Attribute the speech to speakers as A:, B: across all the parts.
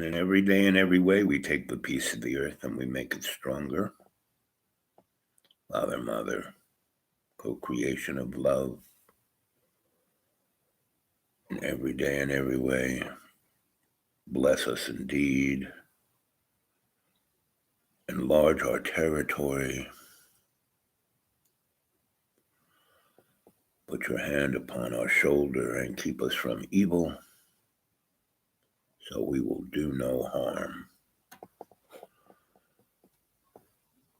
A: in every day and every way, we take the piece of the earth and we make it stronger. Father, Mother, co-creation of love. In every day and every way, bless us indeed. Enlarge our territory. Put your hand upon our shoulder and keep us from evil, so we will do no harm.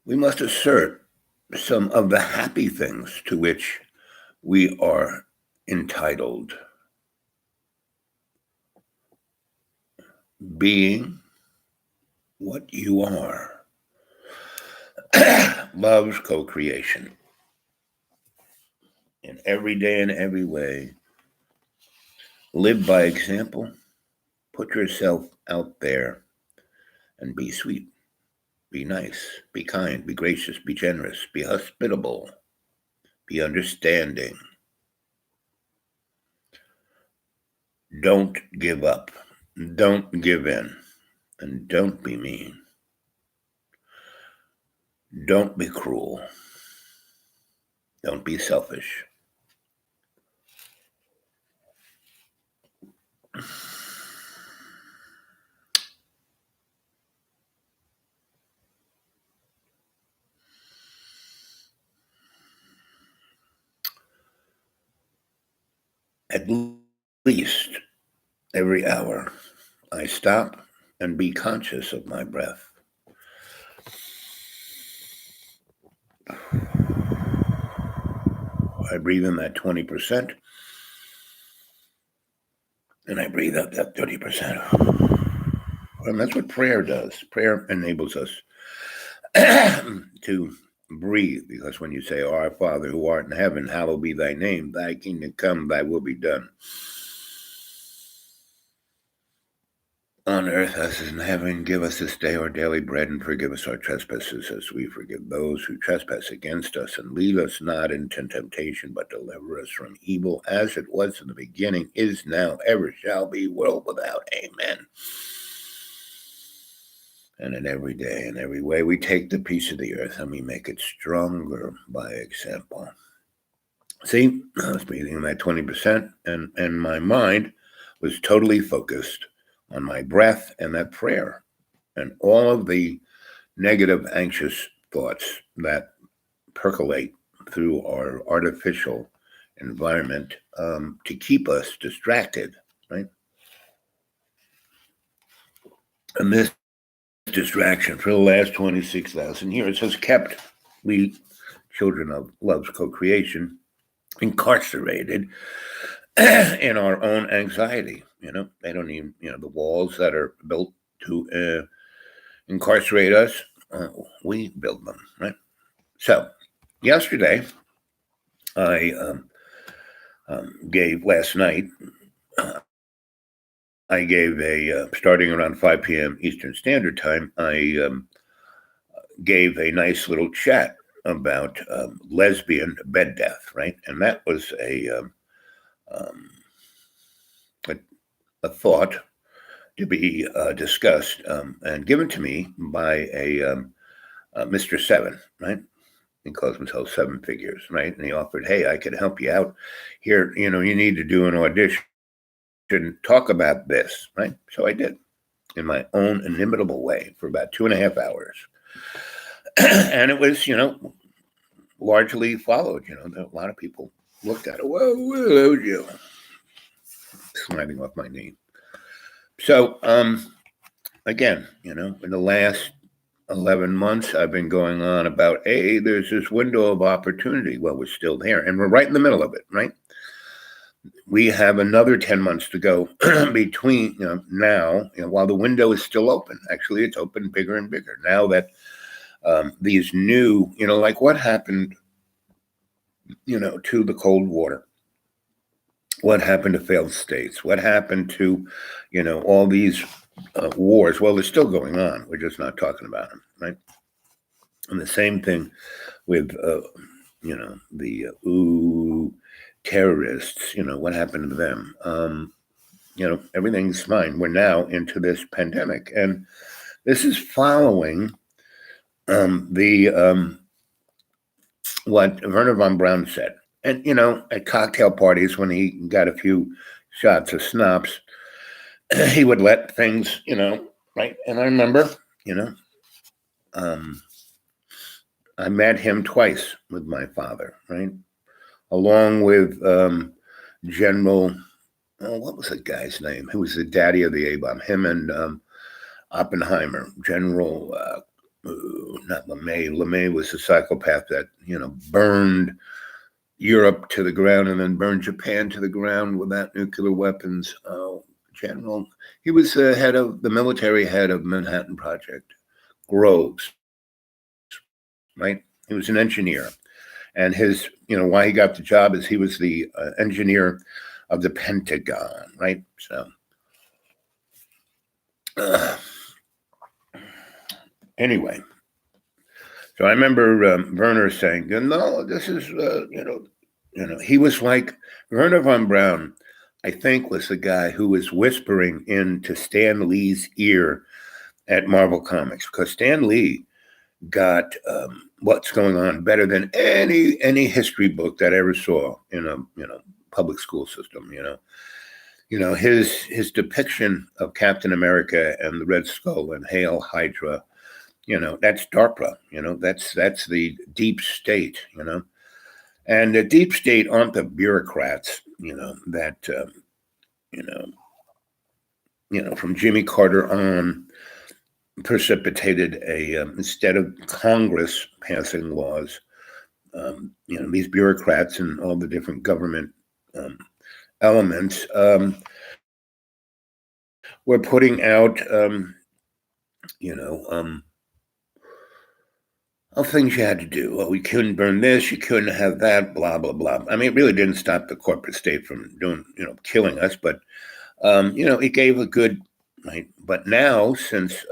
A: We must assert some of the happy things to which we are entitled. Being what you are. Love's co-creation. In every day and every way, live by example. Put yourself out there and be sweet, be nice, be kind, be gracious, be generous, be hospitable, be understanding. Don't give up, don't give in, and don't be mean. Don't be cruel. Don't be selfish. At least every hour, I stop and be conscious of my breath. I breathe in that 20%, and I breathe out that 30%. And that's what prayer does. Prayer enables us to breathe, because when you say, Our Father who art in heaven, hallowed be thy name, thy kingdom come, thy will be done. On earth as in heaven, give us this day our daily bread, and forgive us our trespasses as we forgive those who trespass against us. And lead us not into temptation, but deliver us from evil, as it was in the beginning, is now, ever shall be, world without. Amen. And in every day and every way, we take the piece of the earth and we make it stronger by example. See, I was breathing that 20%, and my mind was totally focused on my breath and that prayer and all of the negative, anxious thoughts that percolate through our artificial environment to keep us distracted, right? And this distraction for the last 26,000 years has kept we, children of love's co-creation, incarcerated in our own anxiety. They don't even, the walls that are built to incarcerate us, we build them, right? So, yesterday, I gave last night, I gave starting around 5 p.m. Eastern Standard Time, I gave a nice little chat about lesbian bed death, right? And that was a thought to be discussed and given to me by a Mr. Seven, right? He calls himself Seven Figures, right? And he offered, hey, I could help you out here. You need to do an audition, talk about this, right? So I did in my own inimitable way for about 2.5 hours. And it was, largely followed. A lot of people looked at it. Whoa, you, sliding off my knee. So, again, in the last 11 months, I've been going on about, hey, there's this window of opportunity. Well, we're still there, and we're right in the middle of it, right? We have another 10 months to go between now, while the window is still open. Actually, it's open bigger and bigger now that these new, like what happened, to the Cold War. What happened to failed states? What happened to, all these wars? Well, they're still going on. We're just not talking about them, right? And the same thing with, the terrorists. What happened to them? everything's fine. We're now into this pandemic, and this is following the what Werner von Braun said. And at cocktail parties, when he got a few shots of schnapps, he would let things, right. And I remember, um, I met him twice with my father, right, along with General. Oh, what was the guy's name? Who was the daddy of the A bomb? Him and Oppenheimer, General. Not LeMay. LeMay was a psychopath that burned Europe to the ground and then burned Japan to the ground without nuclear weapons. General. He was the head of the military head of Manhattan Project. Groves, right? He was an engineer, and his why he got the job is he was the engineer of the Pentagon, right? So anyway, so I remember Werner saying, "No, this is he was like Werner von Braun. I think was the guy who was whispering into Stan Lee's ear at Marvel Comics, because Stan Lee got what's going on better than any history book that I ever saw in a public school system. His depiction of Captain America and the Red Skull and Hail Hydra. That's DARPA. That's the deep state. And the deep state aren't the bureaucrats. That from Jimmy Carter on precipitated instead of Congress passing laws, these bureaucrats and all the different government elements were putting out, of things you had to do. Well, we couldn't burn this, you couldn't have that, blah, blah, blah. I mean, it really didn't stop the corporate state from doing, killing us, but, it gave a good, right? But now, since,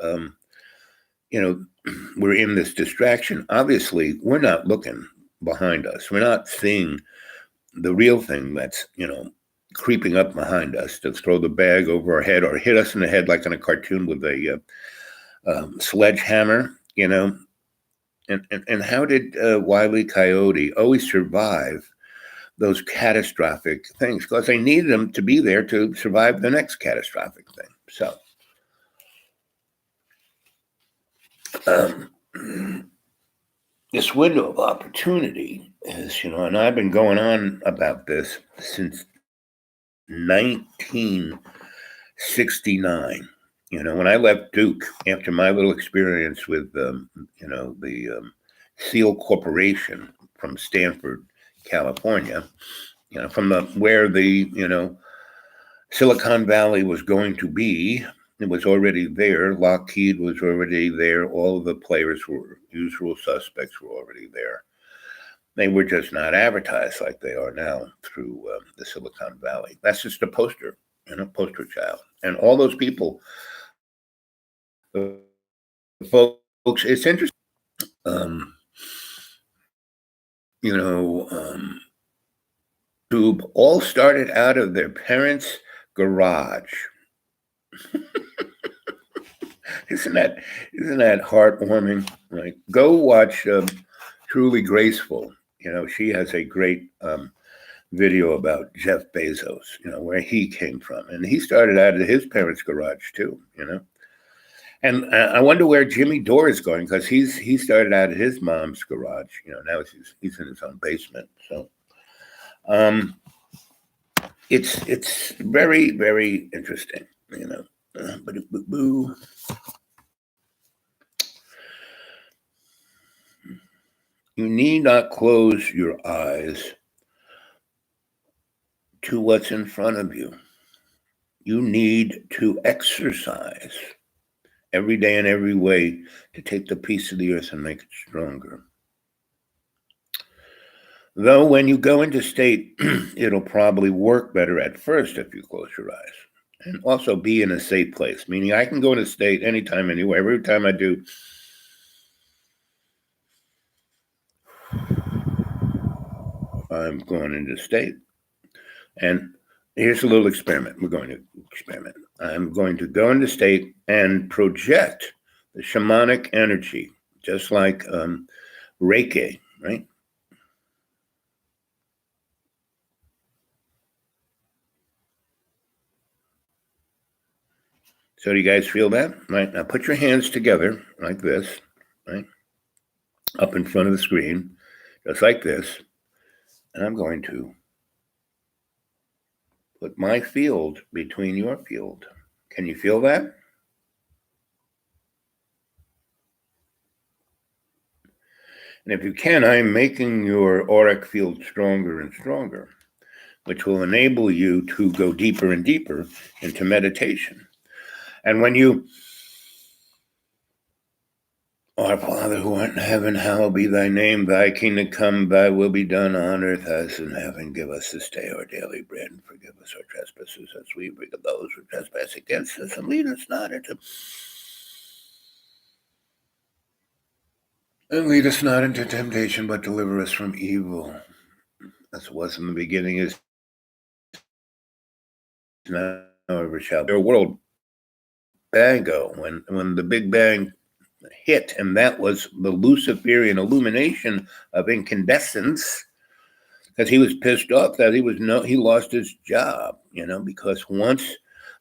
A: we're in this distraction, obviously, we're not looking behind us. We're not seeing the real thing that's, creeping up behind us to throw the bag over our head or hit us in the head like in a cartoon with a sledgehammer, And how did Wile E. Coyote always survive those catastrophic things? Because they needed him to be there to survive the next catastrophic thing. So, this window of opportunity is, and I've been going on about this since 1969. When I left Duke after my little experience with, the Seal Corporation from Stanford, California, from where the, Silicon Valley was going to be. It was already there. Lockheed was already there. All of the players were usual suspects were already there. They were just not advertised like they are now through the Silicon Valley. That's just a poster, poster child. And all those people, folks, it's interesting. Tube all started out of their parents' garage. Isn't that heartwarming? Right? Go watch Truly Graceful. She has a great video about Jeff Bezos. Where he came from, and he started out of his parents' garage too. And I wonder where Jimmy Dore is going, because he started out of his mom's garage. Now he's in his own basement. So, it's very, very interesting. You need not close your eyes to what's in front of you. You need to exercise every day in every way to take the piece of the earth and make it stronger. Though when you go into state, it'll probably work better at first if you close your eyes. And also be in a safe place, meaning I can go into state anytime, anywhere. Every time I do, I'm going into state. And Here's a little experiment. We're going to experiment. I'm going to go into state and project the shamanic energy, just like Reiki, right? So do you guys feel that? Right. Now put your hands together like this, right? Up in front of the screen, just like this. And I'm going to put my field between your field. Can you feel that? And if you can, I'm making your auric field stronger and stronger, which will enable you to go deeper and deeper into meditation. And when you, Our Father who art in heaven, hallowed be thy name, thy kingdom come, thy will be done on earth as in heaven. Give us this day our daily bread, and forgive us our trespasses as we forgive those who trespass against us, and lead us not into temptation, but deliver us from evil. As it was in the beginning, is now, ever shall be. Our world bango, when the Big Bang hit, and that was the Luciferian illumination of incandescence, because he was pissed off that he lost his job, because once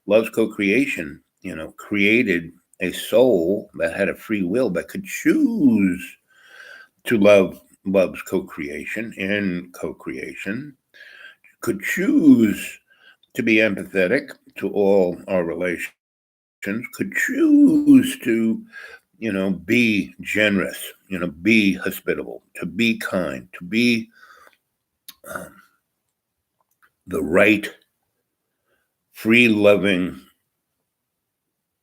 A: Love's Co-Creation, created a soul that had a free will that could choose to love Love's co-creation and co-creation, could choose to be empathetic to all our relations, could choose to, be generous, be hospitable, to be kind, to be the right, free, loving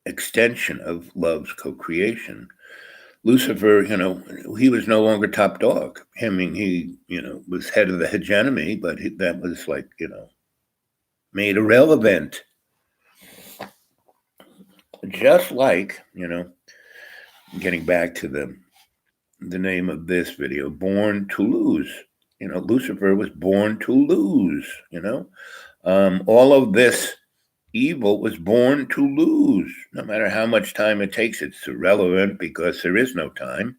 A: extension of Love's co-creation. Lucifer, he was no longer top dog. I mean, he, was head of the hegemony, but that was like, made irrelevant. Just like, getting back to the name of this video, Born to Lose. Lucifer was born to lose, all of this evil was born to lose. No matter how much time it takes, it's irrelevant because there is no time.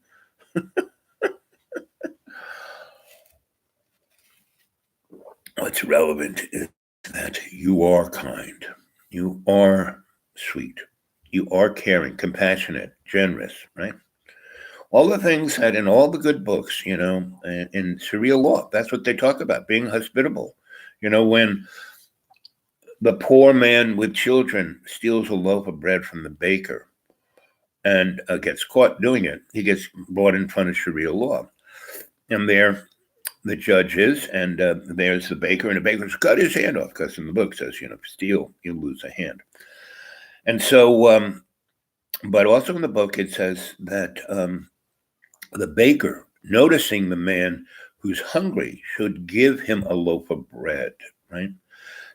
A: What's relevant is that you are kind, you are sweet, you are caring, compassionate, generous, right? All the things that in all the good books, in Sharia law, that's what they talk about, being hospitable. When the poor man with children steals a loaf of bread from the baker and gets caught doing it, he gets brought in front of Sharia law. And there the judge is, and there's the baker, and the baker's cut his hand off, because in the book it says, if you steal, you lose a hand. And so, but also in the book it says that the baker, noticing the man who's hungry, should give him a loaf of bread, right?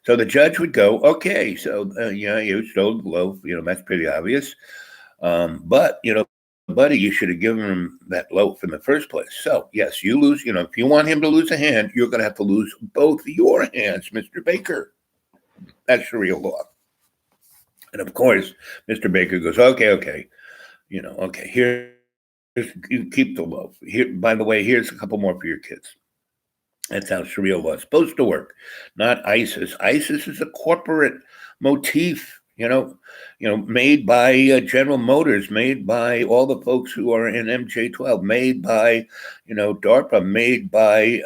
A: So the judge would go, okay, so you stole the loaf, that's pretty obvious. But, buddy, you should have given him that loaf in the first place. So, yes, you lose, if you want him to lose a hand, you're going to have to lose both your hands, Mr. Baker. That's Sharia law. And of course, Mr. Baker goes, okay, okay, here, you keep the loaf. Here, by the way, here's a couple more for your kids. That's how Sharia law is supposed to work, not ISIS. ISIS is a corporate motif, made by General Motors, made by all the folks who are in MJ12, made by, DARPA, made by,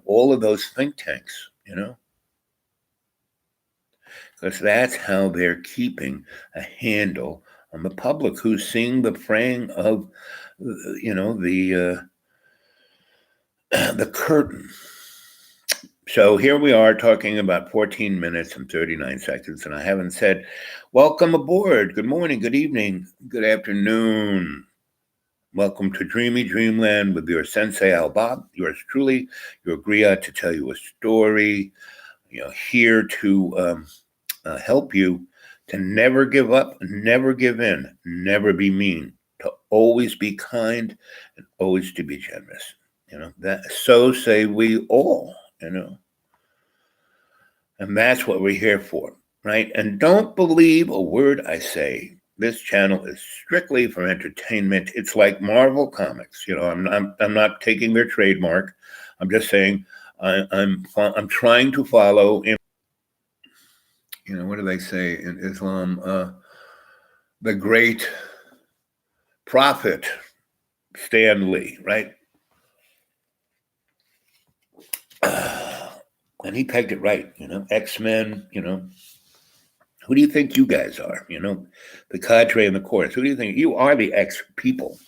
A: all of those think tanks, because that's how they're keeping a handle on the public who's seeing the fraying of, the the curtain. So here we are talking about 14 minutes and 39 seconds, and I haven't said, welcome aboard. Good morning, good evening, good afternoon. Welcome to Dreamy Dreamland with your Sensei Al Bob, yours truly, your Griot, to tell you a story, here to help you to never give up, never give in, never be mean, to always be kind, and always to be generous. That so say we all, And that's what we're here for, right? And don't believe a word I say. This channel is strictly for entertainment. It's like Marvel Comics. I'm not taking their trademark. I'm just saying I'm trying to follow. What do they say in Islam? The great prophet Stan Lee, right? And he pegged it right. X-Men. Who do you think you guys are? The cadre and the chorus. Who do you think you are? The X people.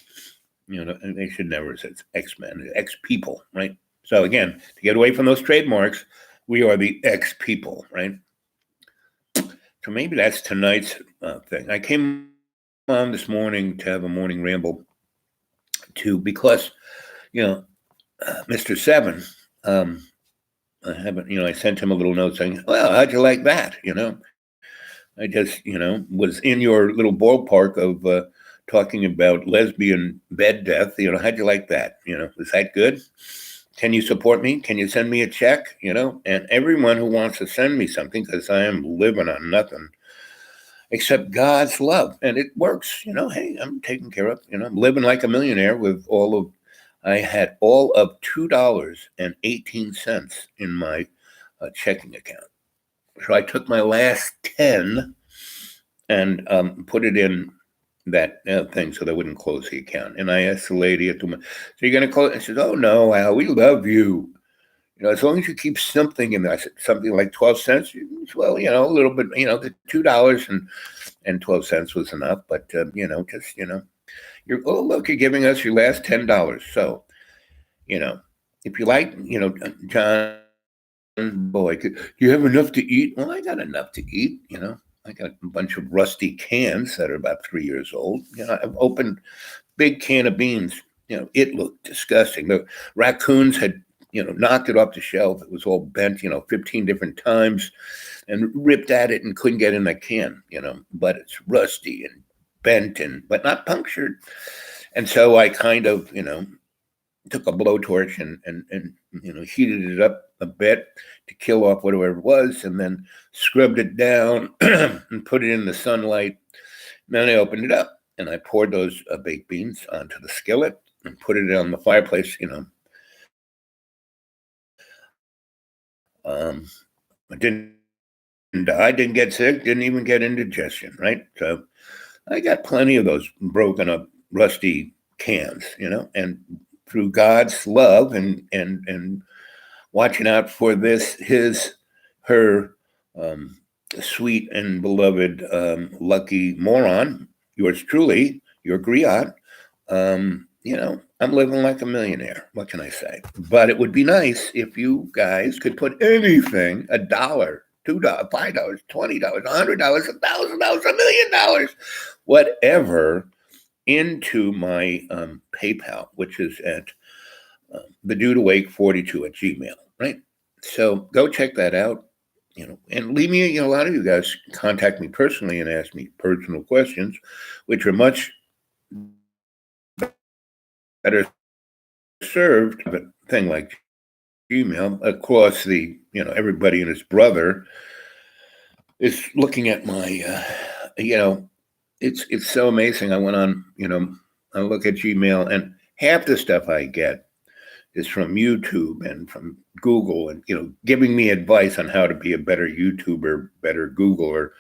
A: And they should never have said X-Men, X people, right? So again, to get away from those trademarks, we are the X people, right? So maybe that's tonight's thing. I came on this morning to have a morning ramble because, Mr. Seven, I sent him a little note saying, well, how'd you like that? I just, was in your little ballpark of talking about lesbian bed death. How'd you like that? Was that good? Can you support me? Can you send me a check? And everyone who wants to send me something, because I am living on nothing except God's love. And it works. Hey, I'm taken care of. I'm living like a millionaire with I had all of $2.18 in my checking account. So I took my last 10 and put it in that thing so they wouldn't close the account. And I asked the lady at the moment, so you're going to close? And she said, oh, no, Al, we love you. As long as you keep something in there. I said, something like 12 cents. Well, a little bit, the $2.12 was enough. But, look, you're giving us your last $10. So, if you like, John, boy, do you have enough to eat? Well, I got enough to eat, I got a bunch of rusty cans that are about 3 years old. I've opened big can of beans. It looked disgusting. The raccoons had, knocked it off the shelf. It was all bent, 15 different times and ripped at it and couldn't get in that can, but it's rusty and bent but not punctured. And so I kind of, took a blowtorch and heated it up a bit to kill off whatever it was, and then scrubbed it down and put it in the sunlight. And then I opened it up and I poured those baked beans onto the skillet and put it on the fireplace. I didn't die, didn't get sick, didn't even get indigestion, right? So I got plenty of those broken up, rusty cans, and through God's love and watching out for her sweet and beloved lucky moron, yours truly, your griot, I'm living like a millionaire. What can I say? But it would be nice if you guys could put anything, $1, $2, $5, $20, $100, $1,000, $1,000,000, whatever, into my PayPal, which is at thedudeawake42@gmail, right? So go check that out, and leave me, a lot of you guys contact me personally and ask me personal questions, which are much better served with a thing like Gmail. Of course, everybody and his brother is looking at my, it's so amazing. I went on, I look at Gmail, and half the stuff I get is from YouTube and from Google, and giving me advice on how to be a better YouTuber, better Googler.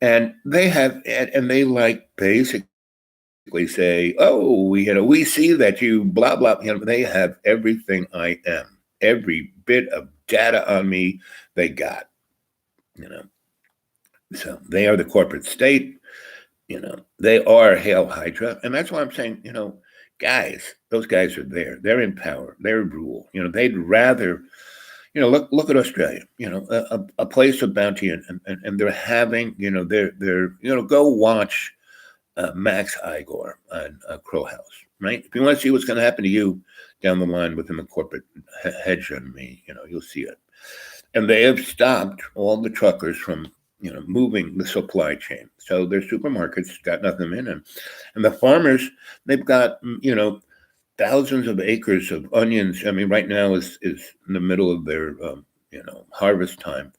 A: And they like basically say, oh, we see that you blah blah. They have everything I am, every bit of data on me they got. So they are the corporate state. They are Hail Hydra, and that's why I'm saying, guys, those guys are there. They're in power. They're rule. They'd rather, look at Australia. A place of bounty, and they're having, they're go watch Max Igor on Crow House, right? If you want to see what's going to happen to you down the line within the corporate hegemony, you'll see it. And they have stopped all the truckers from moving the supply chain. So their supermarkets got nothing in them. And the farmers, they've got, thousands of acres of onions. I mean, right now is in the middle of their, harvest time,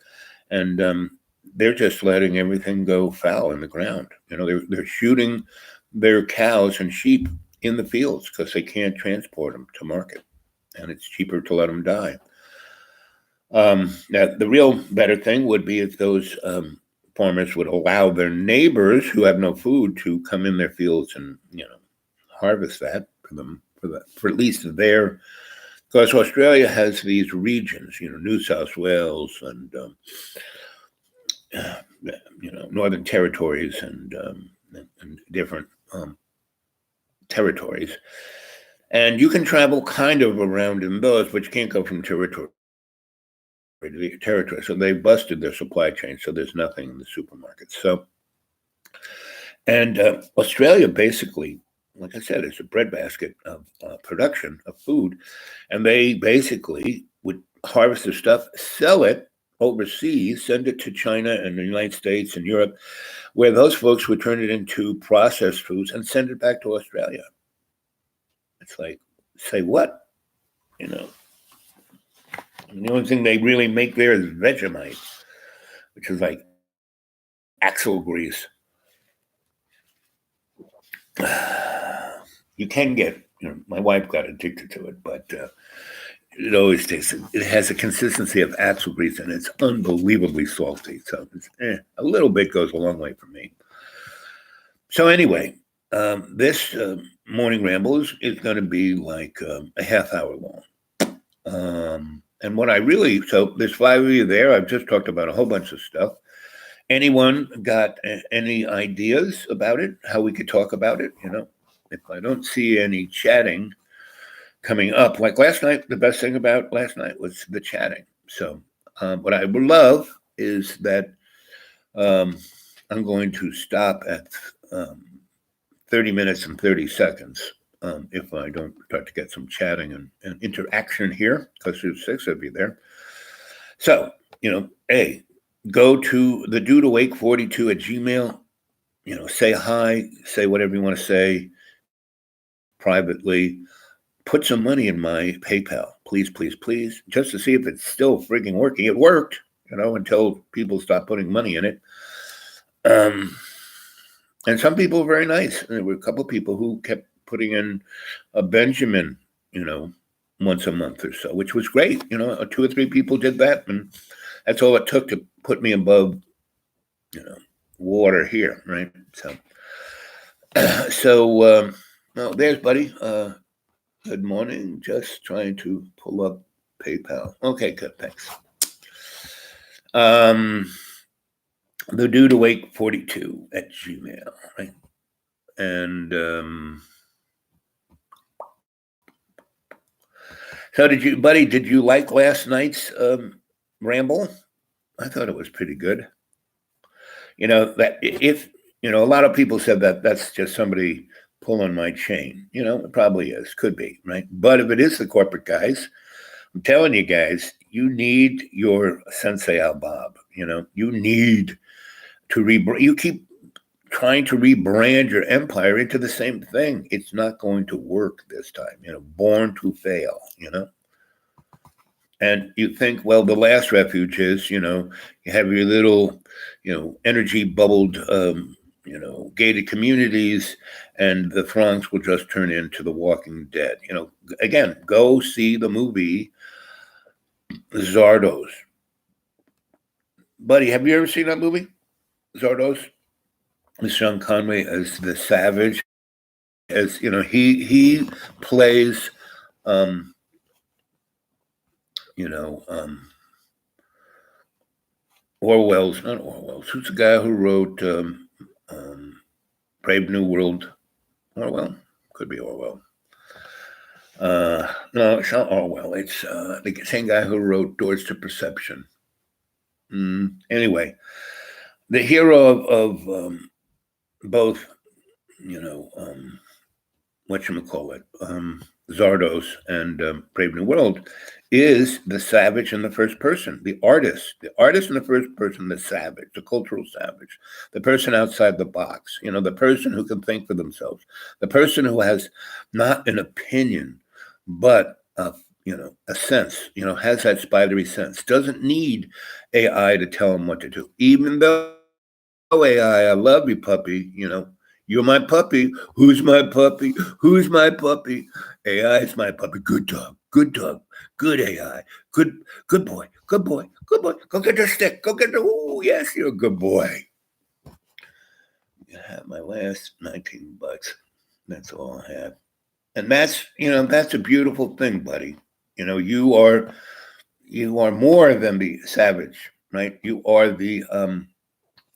A: and they're just letting everything go foul in the ground. They're shooting their cows and sheep in the fields because they can't transport them to market, and it's cheaper to let them die. Now, the real better thing would be if those farmers would allow their neighbors who have no food to come in their fields and harvest that for them for at least their, because Australia has these regions, New South Wales and Northern Territories and different territories, and you can travel kind of around in those, but you can't go from territory to territory. So they busted their supply chain, so there's nothing in the supermarkets. So, and Australia basically, like I said, is a breadbasket of production of food, and they basically would harvest the stuff, sell it overseas, send it to China and the United States and Europe, where those folks would turn it into processed foods and send it back to Australia. It's like, say what? The only thing they really make there is Vegemite, which is like axle grease. You can get, my wife got addicted to it, but it always tastes, it has a consistency of axle grease and it's unbelievably salty. So it's, a little bit goes a long way for me. So anyway, this morning ramble is going to be like a half hour long. And what so there's 5 of you there. I've just talked about a whole bunch of stuff. Anyone got any ideas about it? How we could talk about it? If I don't see any chatting coming up, like last night, the best thing about last night was the chatting. So what I would love is that I'm going to stop at 30 minutes and 30 seconds if I don't start to get some chatting and interaction here, because there's 6 of you there. So, go to the Dude Awake 42 at Gmail, say hi, say whatever you want to say privately, put some money in my PayPal, please, please, please, just to see if it's still frigging working. It worked, until people stopped putting money in it. And some people were very nice. There were a couple of people who kept putting in a Benjamin, once a month or so, which was great. 2 or 3 people did that, and that's all it took to put me above, water here, right? So, well, there's Buddy. Good morning. Just trying to pull up PayPal. Okay, good. Thanks. The Dude Awake 42 at Gmail, right? And so did you like last night's ramble? I thought it was pretty good. That if, a lot of people said that that's just somebody pulling my chain. It probably is, could be, right? But if it is the corporate guys, I'm telling you guys, you need your Sensei Al Bob. You need to you keep trying to rebrand your empire into the same thing. It's not going to work this time, born to fail, And you think, well, the last refuge is, you have your little, energy bubbled, gated communities, and the throngs will just turn into The Walking Dead. Again, go see the movie Zardos. Buddy, have you ever seen that movie, Zardos? With Sean Connery as the Savage, as he plays, Orwell's, not Orwell's. Who's the guy who wrote Brave New World? Orwell? Could be Orwell. No, it's not Orwell. It's the same guy who wrote Doors to Perception. Anyway, the hero of both, whatchamacallit, Zardos and Brave New World is the savage in the first person, the artist in the first person, the savage, the cultural savage, the person outside the box, the person who can think for themselves, the person who has not an opinion, but a sense, has that spidery sense, doesn't need AI to tell him what to do. Even though AI, I love you, puppy, you're my puppy. Who's my puppy? Who's my puppy? AI is my puppy. Good dog. Good dog. Good AI. Good boy. Good boy. Good boy. Go get the stick. Go get the. Oh, yes, you're a good boy. I have my last 19 bucks. That's all I have. And that's a beautiful thing, buddy. You are more than the savage, right? You are the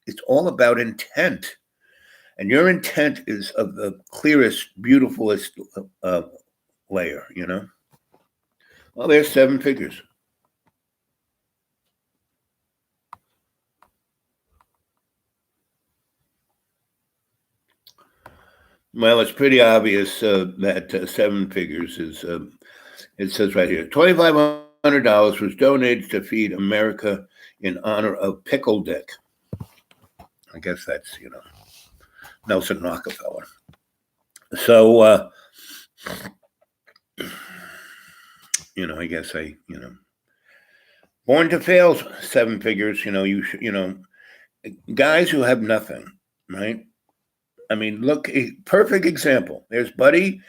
A: it's all about intent. And your intent is of the clearest, beautifulest layer, Well, there's 7 figures. Well, it's pretty obvious that 7 figures is, it says right here, $2,500 was donated to Feed America in honor of Pickle Dick. I guess that's, Nelson Rockefeller. So, I guess Born to Fail, 7 figures, guys who have nothing, right? I mean, look, a perfect example. There's Buddy.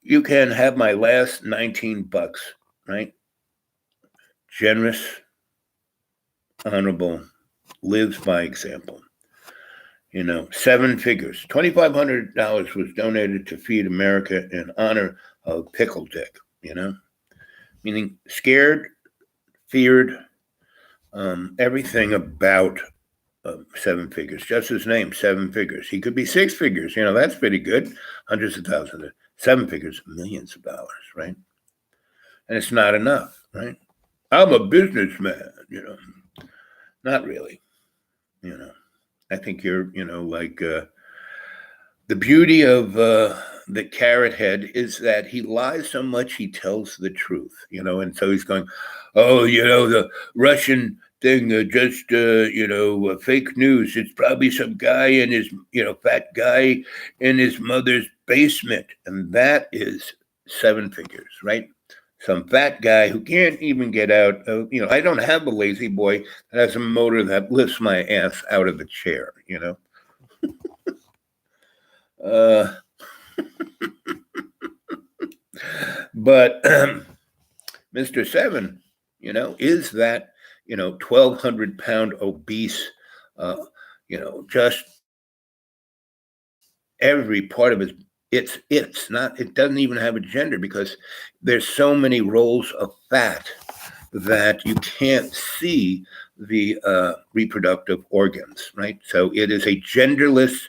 A: You can have my last 19 bucks, right? Generous, honorable, lives by example. 7 figures. $2,500 was donated to Feed America in honor of Pickle Dick, meaning scared, feared, everything about 7 figures. Just his name, 7 figures. He could be 6 figures. That's pretty good. Hundreds of thousands. 7 figures, millions of dollars, right? And it's not enough, right? I'm a businessman, Not really, I think you're, like the beauty of the Carrot Head is that he lies so much he tells the truth, and so he's going, oh, the Russian thing, just fake news. It's probably some guy in his, fat guy in his mother's basement, and that is 7 figures, right? Some fat guy who can't even get out of, I don't have a lazy boy that has a motor that lifts my ass out of the chair, But Mr. 7, is that, 1,200-pound obese, just every part of it doesn't even have a gender because there's so many rolls of fat that you can't see the reproductive organs, right? So it is a genderless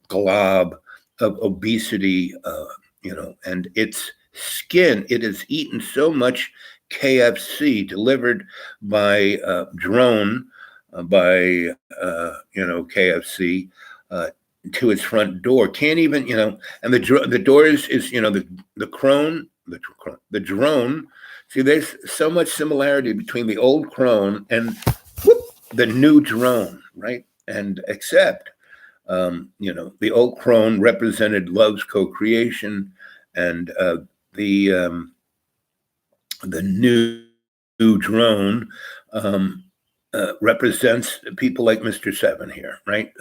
A: glob of obesity, and its skin, it has eaten so much KFC delivered by drone, by KFC, to its front door. Can't even, and the door is the drone. See, there's so much similarity between the old crone and the new drone, right? And except, the old crone represented love's co-creation, and the new drone represents people like Mr. 7 here, right?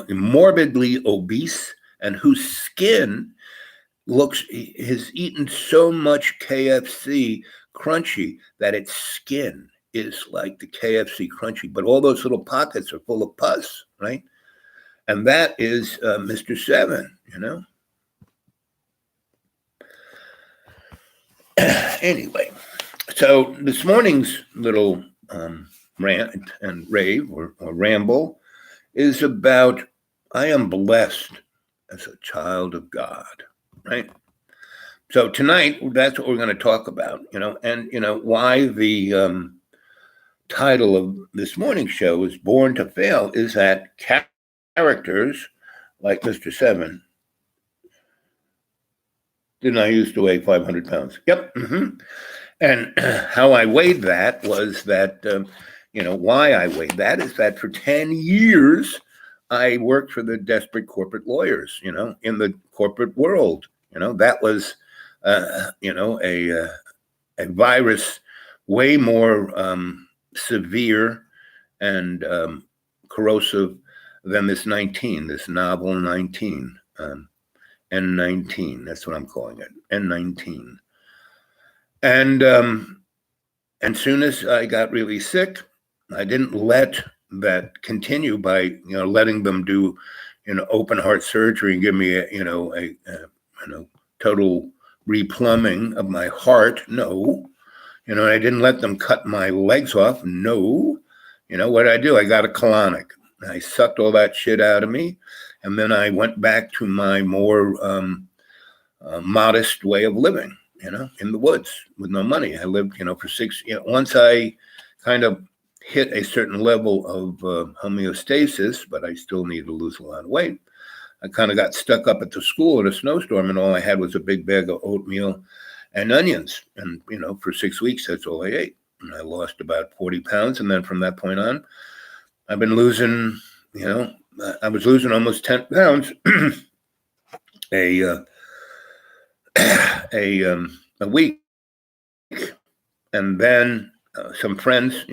A: Morbidly obese, and whose skin has eaten so much KFC crunchy that its skin is like the KFC crunchy, but all those little pockets are full of pus, right? And that is Mr. 7, Anyway, so this morning's little rant and rave or ramble is about I am blessed as a child of God, right? So tonight, that's what we're going to talk about, and why the title of this morning's show is Born to Fail is that characters like Mr. 7. Didn't I used to weigh 500 pounds? Yep. Mm-hmm. And how I weighed that was that, why I weighed that is that for 10 years, I worked for the desperate corporate lawyers, in the corporate world. That was a virus way more severe and corrosive than this 19, this novel 19, N19. That's what I'm calling it, N19. And soon as I got really sick, I didn't let that continue by letting them do open heart surgery and give me a total replumbing of my heart. No, I didn't let them cut my legs off. No, what did I do? I got a colonic. I sucked all that shit out of me, and then I went back to my more modest way of living. In the woods with no money. I lived, for 6. Once I kind of hit a certain level of homeostasis, but I still needed to lose a lot of weight. I kind of got stuck up at the school in a snowstorm, and all I had was a big bag of oatmeal and onions. And, for 6 weeks, that's all I ate. And I lost about 40 pounds. And then from that point on, I've been losing, I was losing almost 10 pounds a week. And then some friends,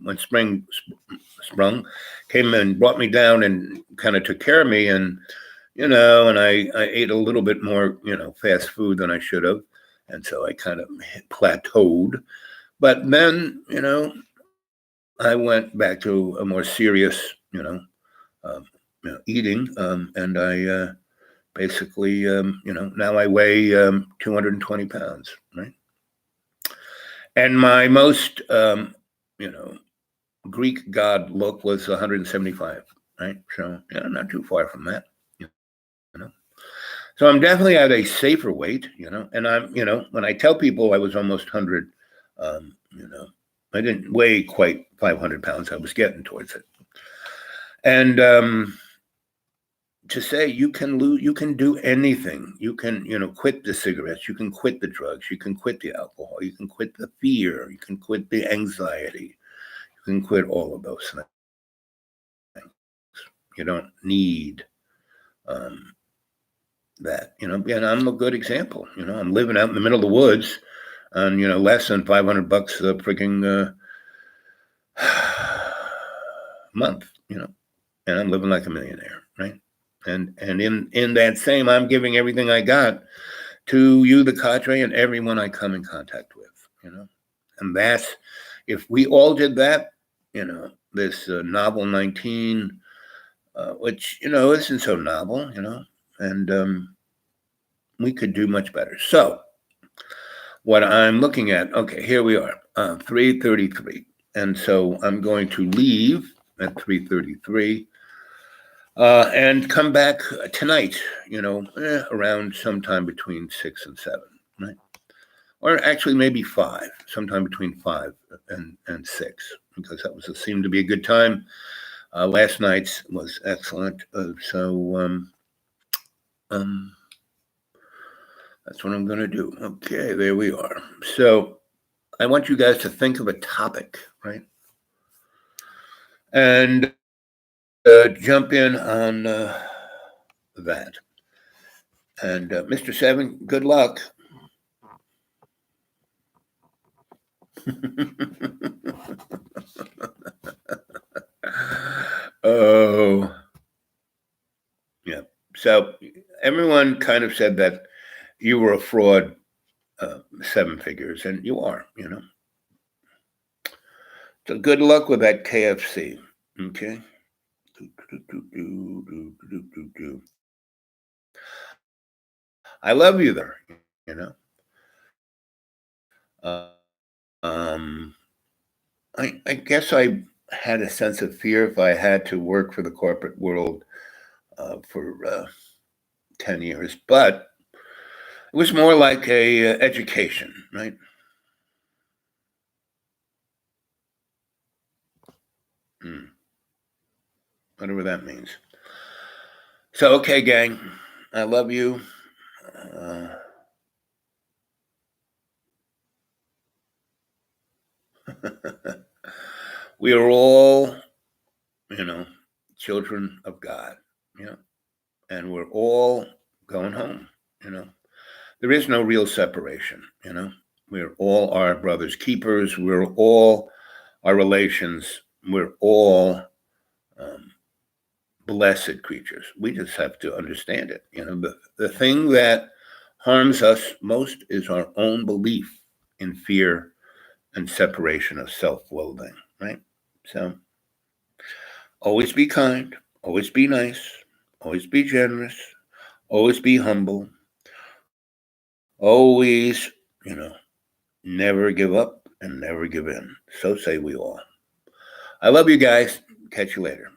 A: when spring sprung, came and brought me down and kind of took care of me. And, and I ate a little bit more, fast food than I should have. And so I kind of plateaued. But then, I went back to a more serious, eating. And I basically, now I weigh 220 pounds, right? And my most, Greek god look was 175, right? So, not too far from that, So I'm definitely at a safer weight, and I'm, when I tell people I was almost 100, I didn't weigh quite 500 pounds. I was getting towards it. And to say you can do anything. You can, quit the cigarettes. You can quit the drugs. You can quit the alcohol. You can quit the fear. You can quit the anxiety. You can quit all of those things. You don't need that, and I'm a good example. I'm living out in the middle of the woods on, less than $500 a freaking month, and I'm living like a millionaire, right? And in that same, I'm giving everything I got to you, the cadre, and everyone I come in contact with, and that's, if we all did that, this novel 19, which, isn't so novel, and we could do much better. So what I'm looking at, okay, here we are, 3:33. And so I'm going to leave at 3:33 and come back tonight, around sometime between 6 and 7, right? Or actually maybe 5, sometime between 5 and 6, because that seemed to be a good time. Last night's was excellent. So that's what I'm going to do. Okay, there we are. So I want you guys to think of a topic, right? And jump in on that. And Mr. 7, good luck. Oh, yeah. So everyone kind of said that you were a fraud, 7 figures, and you are, So good luck with that KFC, okay? I love you there, you know. I guess I had a sense of fear if I had to work for the corporate world for 10 years, but it was more like a education, right? Whatever that means. So, okay, gang, I love you. We are all, children of God, and we're all going home, there is no real separation, you know. We're all our brother's keepers. We're all our relations. We're all um, blessed creatures. We just have to understand it. You know, the thing that harms us most is our own belief in fear and separation of self-loathing, right? So always be kind, always be nice, always be generous, always be humble, always, you know, never give up and never give in. So say we all. I love you guys. Catch you later.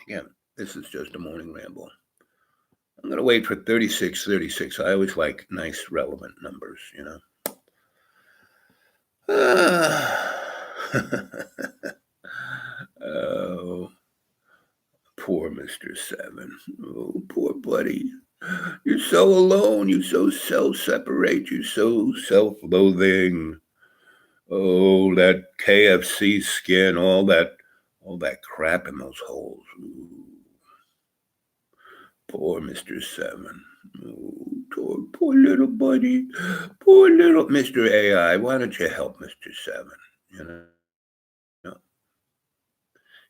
A: Again, this is just a morning ramble. I'm going to wait for 36, 36. I always like nice, relevant numbers, you know. Oh, poor Mr. Seven. Oh, poor buddy. You're so alone. You're so self-separate. You're so self-loathing. Oh, that KFC skin, all that crap in those holes. Ooh, poor Mr. Seven. Oh, poor little buddy. Poor little Mr. AI. Why don't you help Mr. Seven? You know?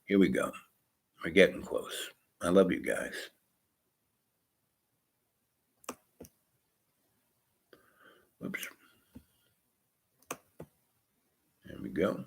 A: Here we go. We're getting close. I love you guys. Oops. There we go.